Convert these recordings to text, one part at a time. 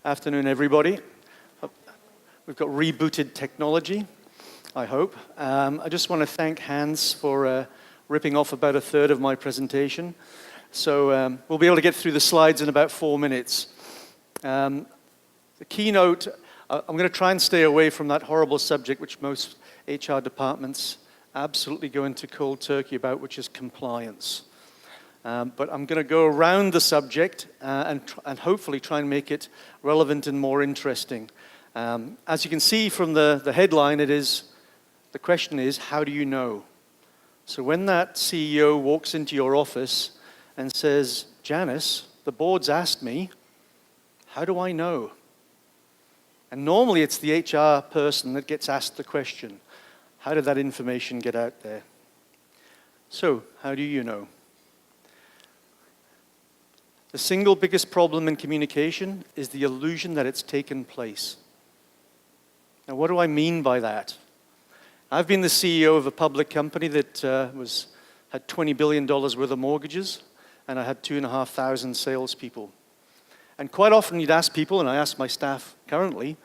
Afternoon, everybody. We've got rebooted technology, I hope. I just want to thank Hans for ripping off about a third of my presentation. So we'll be able to get through the slides in about 4 minutes. The keynote, I'm going to try and stay away from that horrible subject which most HR departments absolutely go into cold turkey about, which is compliance. But I'm going to go around the subject and hopefully try and make it relevant and more interesting. As you can see from the headline, the question is, how do you know? So when that CEO walks into your office and says, Janice, the board's asked me, how do I know? And normally it's the HR person that gets asked the question, how did that information get out there? So, how do you know? The single biggest problem in communication is the illusion that it's taken place. Now, what do I mean by that? I've been the CEO of a public company that had $20 billion worth of mortgages, and I had 2,500 salespeople. And quite often you'd ask people, and I ask my staff currently,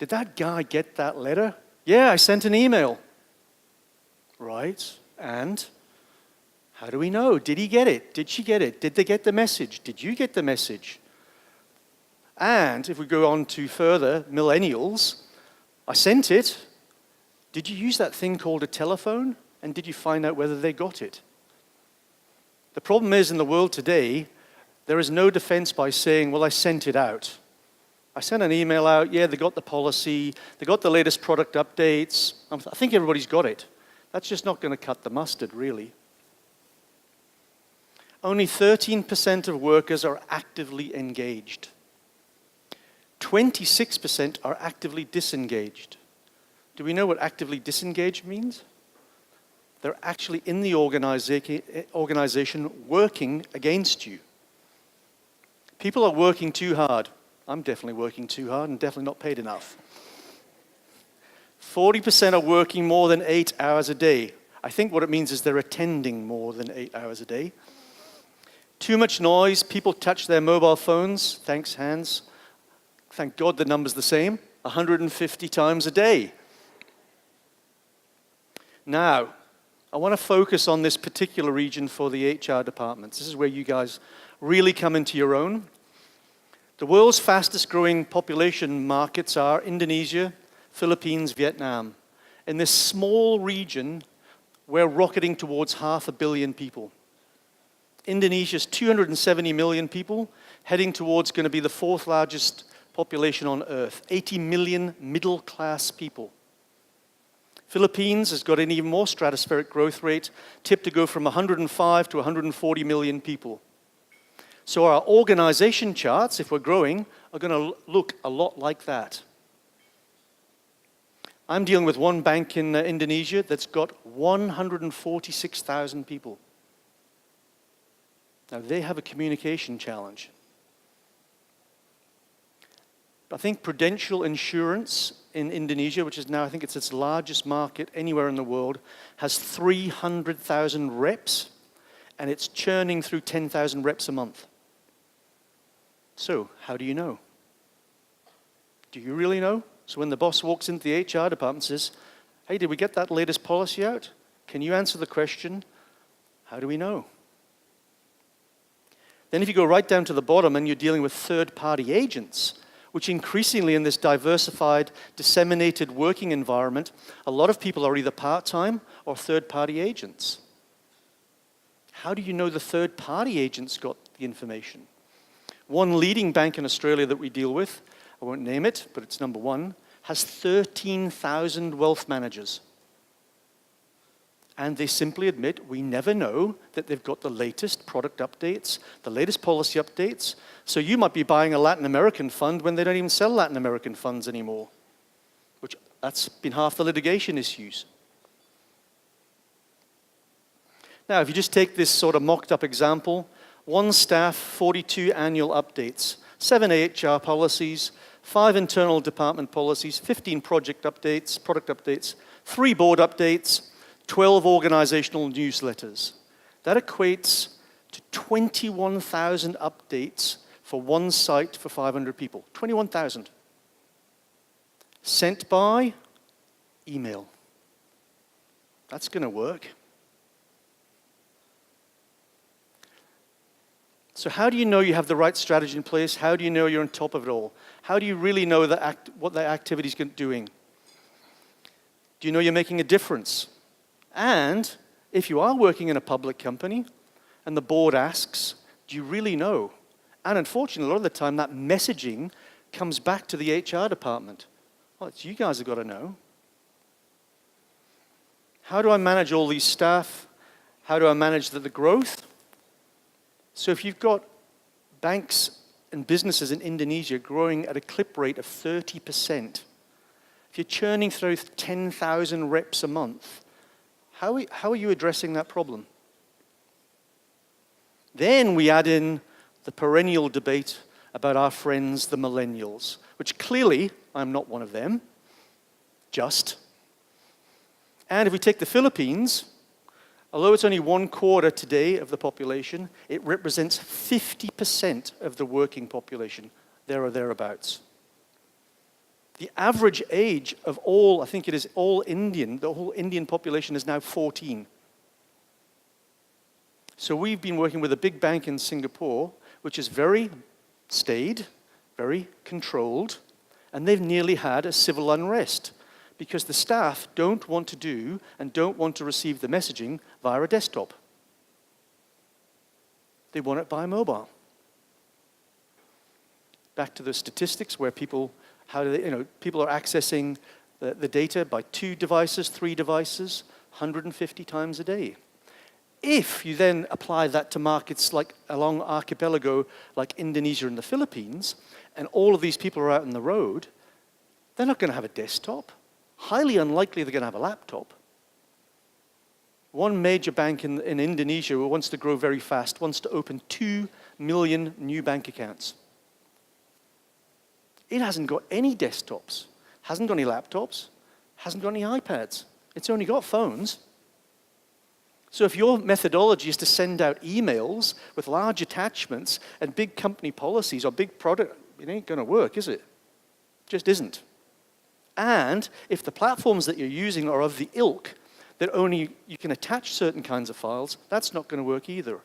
did that guy get that letter? Yeah, I sent an email. Right, and? How do we know? Did he get it? Did she get it? Did they get the message? Did you get the message? And if we go on to further, millennials, I sent it. Did you use that thing called a telephone? And did you find out whether they got it? The problem is in the world today, there is no defense by saying, well, I sent it out. I sent an email out, yeah, they got the policy, they got the latest product updates. I think everybody's got it. That's just not going to cut the mustard, really. Only 13% of workers are actively engaged. 26% are actively disengaged. Do we know what actively disengaged means? They're actually in the organization working against you. People are working too hard. I'm definitely working too hard and definitely not paid enough. 40% are working more than 8 hours a day. I think what it means is they're attending more than 8 hours a day. Too much noise, people touch their mobile phones, thanks Hans. Thank God the number's the same, 150 times a day. Now, I want to focus on this particular region for the HR departments. This is where you guys really come into your own. The world's fastest growing population markets are Indonesia, Philippines, Vietnam. In this small region, we're rocketing towards 500 million people. Indonesia's 270 million people, heading towards going to be the 4th largest population on Earth, 80 million middle-class people. Philippines has got an even more stratospheric growth rate, tipped to go from 105 to 140 million people. So our organization charts, if we're growing, are going to look a lot like that. I'm dealing with one bank in Indonesia that's got 146,000 people. Now, they have a communication challenge. I think Prudential Insurance in Indonesia, which is now, I think it's its largest market anywhere in the world, has 300,000 reps, and it's churning through 10,000 reps a month. So, how do you know? Do you really know? So when the boss walks into the HR department and says, hey, did we get that latest policy out? Can you answer the question, how do we know? Then if you go right down to the bottom and you're dealing with third-party agents, which increasingly in this diversified, disseminated working environment, a lot of people are either part-time or third-party agents. How do you know the third-party agents got the information? One leading bank in Australia that we deal with, I won't name it, but it's number one, has 13,000 wealth managers. And they simply admit, we never know that they've got the latest product updates, the latest policy updates. So you might be buying a Latin American fund when they don't even sell Latin American funds anymore. That's been half the litigation issues. Now, if you just take this sort of mocked up example, one staff, 42 annual updates, 7 HR policies, 5 internal department policies, 15 product updates, 3 board updates, 12 organizational newsletters. That equates to 21,000 updates for one site for 500 people. 21,000. Sent by email. That's going to work. So how do you know you have the right strategy in place? How do you know you're on top of it all? How do you really know what that activity is doing? Do you know you're making a difference? And if you are working in a public company and the board asks, do you really know? And unfortunately, a lot of the time, that messaging comes back to the HR department. Well, it's you guys have got to know. How do I manage all these staff? How do I manage the growth? So if you've got banks and businesses in Indonesia growing at a clip rate of 30%, if you're churning through 10,000 reps a month, how are you addressing that problem? Then we add in the perennial debate about our friends, the millennials, which clearly I'm not one of them, just. And if we take the Philippines, although it's only 1/4 today of the population, it represents 50% of the working population, there or thereabouts. The average age of all, I think it is all Indian, the whole Indian population is now 14. So we've been working with a big bank in Singapore, which is very staid, very controlled, and they've nearly had a civil unrest because the staff don't want to do and don't want to receive the messaging via a desktop. They want it by mobile. Back to the statistics where people are accessing the data by 2 devices, 3 devices, 150 times a day. If you then apply that to markets like along archipelago, like Indonesia and the Philippines, and all of these people are out on the road, they're not going to have a desktop. Highly unlikely they're going to have a laptop. One major bank in Indonesia who wants to grow very fast wants to open 2 million new bank accounts. It hasn't got any desktops, hasn't got any laptops, hasn't got any iPads. It's only got phones. So if your methodology is to send out emails with large attachments and big company policies or big product, it ain't going to work, is it? Just isn't. And if the platforms that you're using are of the ilk that only you can attach certain kinds of files, that's not going to work either.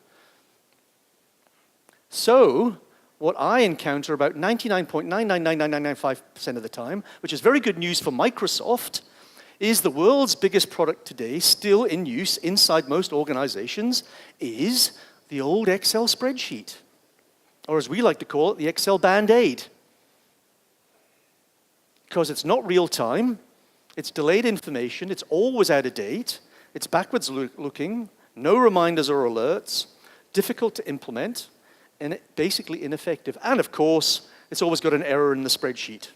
So what I encounter about 99.999995% of the time, which is very good news for Microsoft, is the world's biggest product today, still in use inside most organizations, is the old Excel spreadsheet. Or as we like to call it, the Excel Band-Aid. Because it's not real time, it's delayed information, it's always out of date, it's backwards looking, no reminders or alerts, difficult to implement, and basically ineffective. And of course, it's always got an error in the spreadsheet,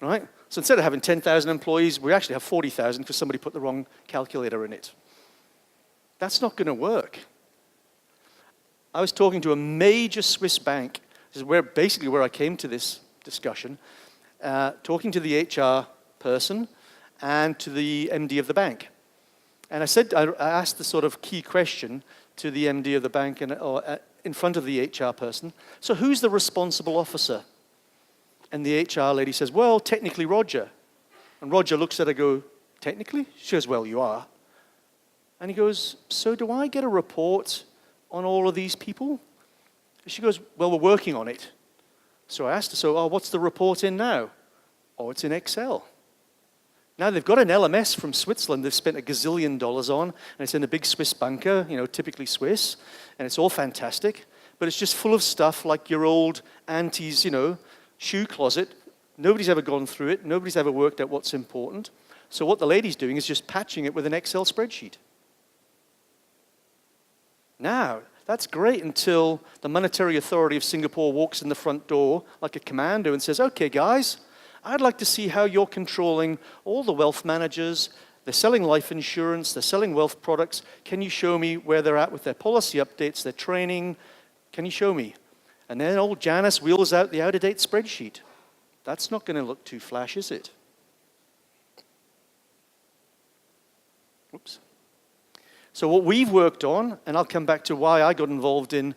right? So instead of having 10,000 employees, we actually have 40,000 because somebody put the wrong calculator in it. That's not going to work. I was talking to a major Swiss bank. This is basically where I came to this discussion. Talking to the HR person and to the MD of the bank. And I asked the sort of key question to the MD of the bank in front of the HR person. So who's the responsible officer? And the HR lady says, well, technically Roger. And Roger looks at her and goes, technically? She goes, well, you are. And he goes, so do I get a report on all of these people? She goes, well, we're working on it. So I asked her, so what's the report in now? Oh, it's in Excel. Now they've got an LMS from Switzerland they've spent $1 gazillion on, and it's in a big Swiss banker, typically Swiss, and it's all fantastic, but it's just full of stuff like your old auntie's, shoe closet. Nobody's ever gone through it. Nobody's ever worked out what's important. So what the lady's doing is just patching it with an Excel spreadsheet. Now, that's great until the Monetary Authority of Singapore walks in the front door like a commando and says, okay, guys, I'd like to see how you're controlling all the wealth managers. They're selling life insurance. They're selling wealth products. Can you show me where they're at with their policy updates, their training? Can you show me? And then old Janice wheels out the out-of-date spreadsheet. That's not going to look too flash, is it? Oops. So what we've worked on, and I'll come back to why I got involved in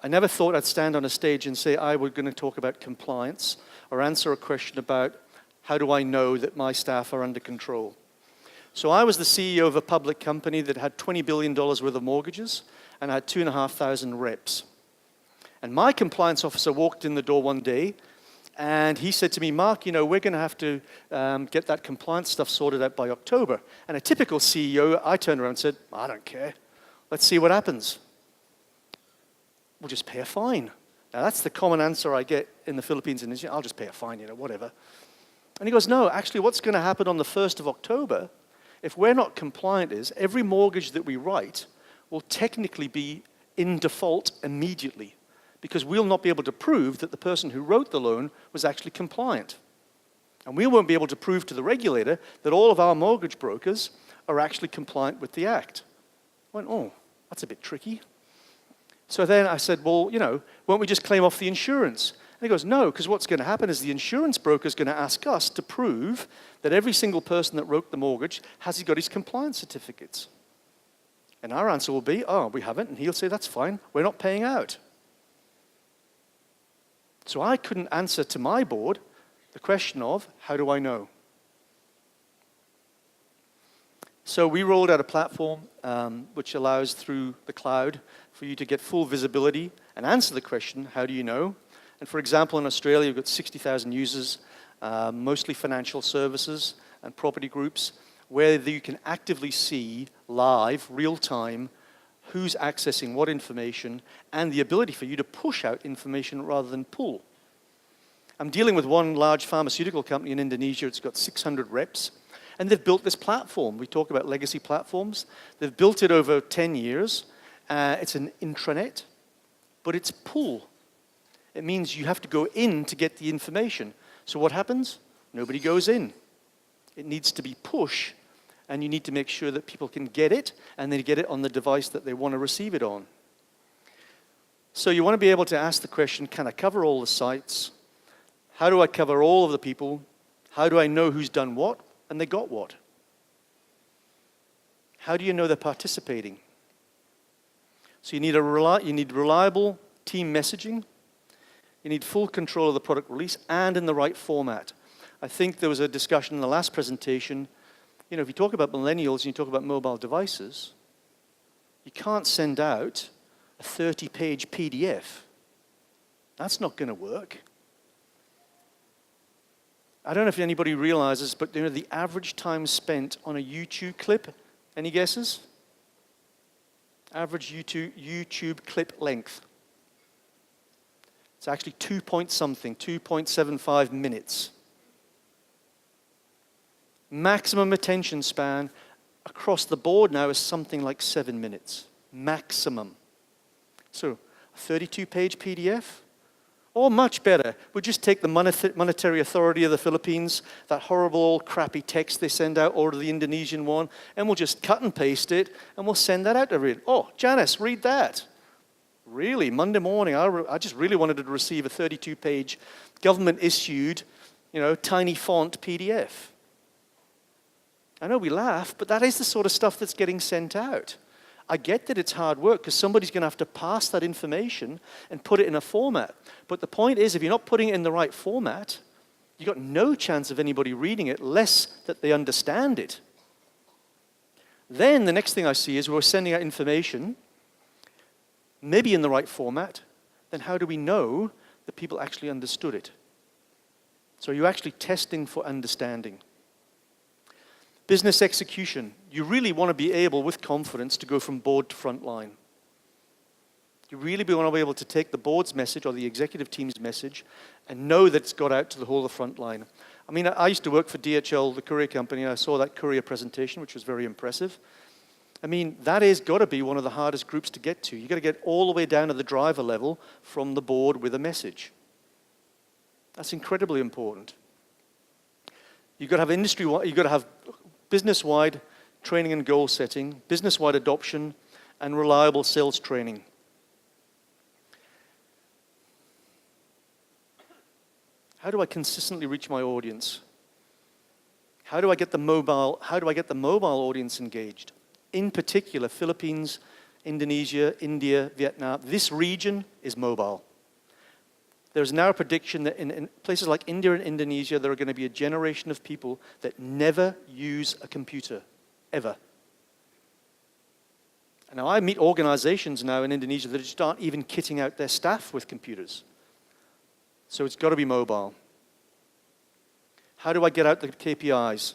I never thought I'd stand on a stage and say I was going to talk about compliance or answer a question about how do I know that my staff are under control. So I was the CEO of a public company that had $20 billion worth of mortgages and I had 2,500 reps. And my compliance officer walked in the door one day and he said to me, Mark, you know, we're going to have to get that compliance stuff sorted out by October. And a typical CEO, I turned around and said, I don't care. Let's see what happens. We'll just pay a fine. Now, that's the common answer I get in the Philippines and Indonesia. I'll just pay a fine, you know, whatever. And he goes, no, actually, what's going to happen on the 1st of October, if we're not compliant, is every mortgage that we write will technically be in default immediately because we'll not be able to prove that the person who wrote the loan was actually compliant. And we won't be able to prove to the regulator that all of our mortgage brokers are actually compliant with the Act. I went, oh, that's a bit tricky. So then I said, well, you know, won't we just claim off the insurance? And he goes, no, because what's going to happen is the insurance broker is going to ask us to prove that every single person that wrote the mortgage has he got his compliance certificates. And our answer will be, oh, we haven't. And he'll say, that's fine. We're not paying out. So I couldn't answer to my board the question of, how do I know? So we rolled out a platform which allows through the cloud for you to get full visibility and answer the question, how do you know? And for example, in Australia, we've got 60,000 users, mostly financial services and property groups, where you can actively see live, real time, who's accessing what information and the ability for you to push out information rather than pull. I'm dealing with one large pharmaceutical company in Indonesia. It's got 600 reps. And they've built this platform. We talk about legacy platforms. They've built it over 10 years. It's an intranet, but it's pull. It means you have to go in to get the information. So what happens? Nobody goes in. It needs to be push, and you need to make sure that people can get it, and they get it on the device that they want to receive it on. So you want to be able to ask the question, can I cover all the sites? How do I cover all of the people? How do I know who's done what? And they got what? How do you know they're participating? So you need reliable team messaging. You need full control of the product release and in the right format. I think there was a discussion in the last presentation. You know, if you talk about millennials and you talk about mobile devices, you can't send out a 30-page PDF. That's not going to work. I don't know if anybody realizes, but you know, the average time spent on a YouTube clip, any guesses? Average YouTube clip length. It's actually 2.75 minutes. Maximum attention span across the board now is something like 7 minutes. Maximum. So, a 32-page PDF? Or much better, we'll just take the Monetary Authority of the Philippines, that horrible old crappy text they send out, or the Indonesian one, and we'll just cut and paste it, and we'll send that out to read. Oh, Janice, read that. Really, Monday morning, I just really wanted to receive a 32-page government-issued, you know, tiny font PDF. I know we laugh, but that is the sort of stuff that's getting sent out. I get that it's hard work because somebody's going to have to pass that information and put it in a format. But the point is, if you're not putting it in the right format, you've got no chance of anybody reading it, less that they understand it. Then the next thing I see is we're sending out information, maybe in the right format. Then how do we know that people actually understood it? So you're actually testing for understanding. Business execution. You really want to be able, with confidence, to go from board to front line. You really want to be able to take the board's message or the executive team's message and know that it's got out to the whole of the front line. I mean, I used to work for DHL, the courier company, and I saw that courier presentation, which was very impressive. I mean, that has got to be one of the hardest groups to get to. You've got to get all the way down to the driver level from the board with a message. That's incredibly important. You've got to have you've got to have business-wide training and goal setting, business-wide adoption, and reliable sales training. How do I consistently reach my audience? How do I get the mobile audience engaged? In particular, Philippines Indonesia, India, Vietnam. This region is mobile. There's now a prediction that in places like India and Indonesia, there are going to be a generation of people that never use a computer, ever. And now I meet organizations now in Indonesia that just aren't even kitting out their staff with computers. So it's got to be mobile. How do I get out the KPIs?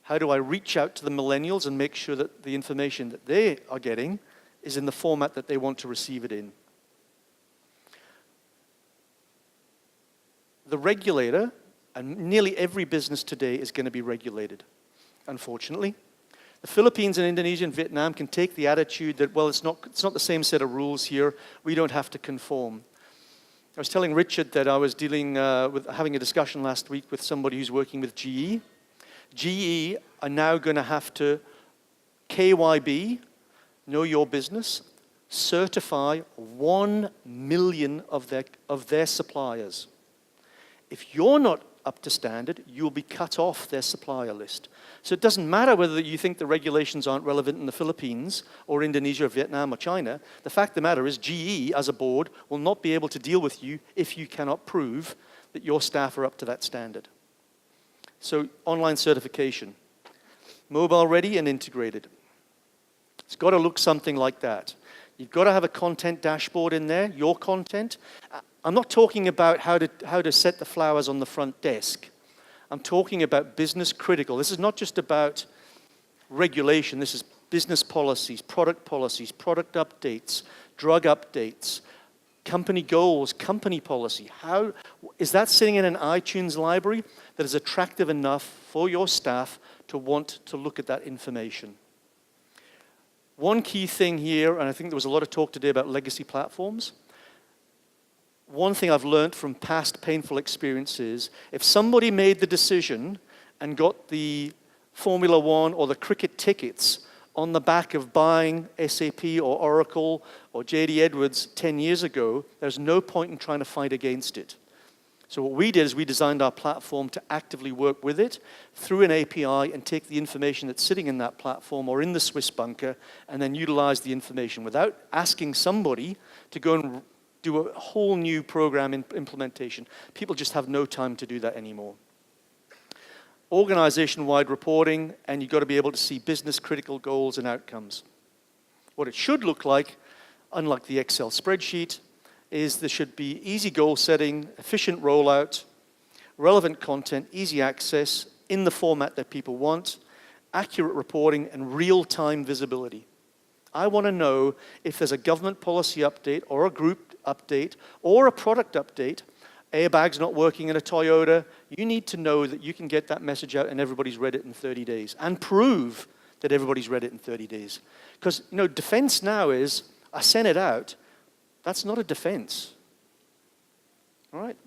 How do I reach out to the millennials and make sure that the information that they are getting is in the format that they want to receive it in? The regulator, and nearly every business today is going to be regulated, unfortunately. The Philippines and Indonesia and Vietnam can take the attitude that, well, it's not the same set of rules here, we don't have to conform. I was telling Richard that I was having a discussion last week with somebody who's working with GE. GE are now going to have to KYB, know your business, certify 1 million of their suppliers. If you're not up to standard, you'll be cut off their supplier list. So it doesn't matter whether you think the regulations aren't relevant in the Philippines or Indonesia or Vietnam or China. The fact of the matter is GE, as a board, will not be able to deal with you if you cannot prove that your staff are up to that standard. So online certification, mobile ready and integrated. It's got to look something like that. You've got to have a content dashboard in there, your content. I'm not talking about how to set the flowers on the front desk. I'm talking about business critical. This is not just about regulation. This is business policies, product updates, drug updates, company goals, company policy. How is that sitting in an iTunes library that is attractive enough for your staff to want to look at that information? One key thing here, and I think there was a lot of talk today about legacy platforms. One thing I've learned from past painful experiences, if somebody made the decision and got the Formula One or the cricket tickets on the back of buying SAP or Oracle or JD Edwards 10 years ago, there's no point in trying to fight against it. So what we did is we designed our platform to actively work with it through an API and take the information that's sitting in that platform or in the Swiss bunker and then utilize the information without asking somebody to go and do a whole new program implementation. People just have no time to do that anymore. Organization-wide reporting, and you've got to be able to see business-critical goals and outcomes. What it should look like, unlike the Excel spreadsheet, is there should be easy goal setting, efficient rollout, relevant content, easy access, in the format that people want, accurate reporting, and real-time visibility. I want to know if there's a government policy update or a group update or a product update, airbag's not working in a Toyota, you need to know that you can get that message out and everybody's read it in 30 days and prove that everybody's read it in 30 days. Because, defense now is, I sent it out, that's not a defense. All right?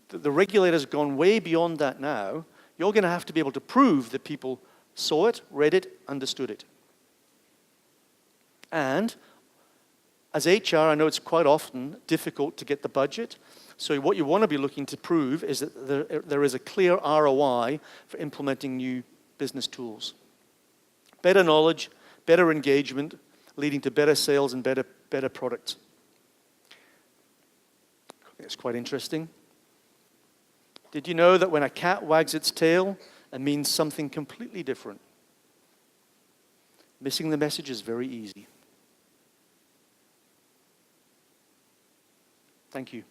The regulator's gone way beyond that now. You're going to have to be able to prove that people saw it, read it, understood it. And as HR, I know it's quite often difficult to get the budget. So what you want to be looking to prove is that there is a clear ROI for implementing new business tools. Better knowledge, better engagement, leading to better sales and better products. I think it's quite interesting. Did you know that when a cat wags its tail, it means something completely different? Missing the message is very easy. Thank you.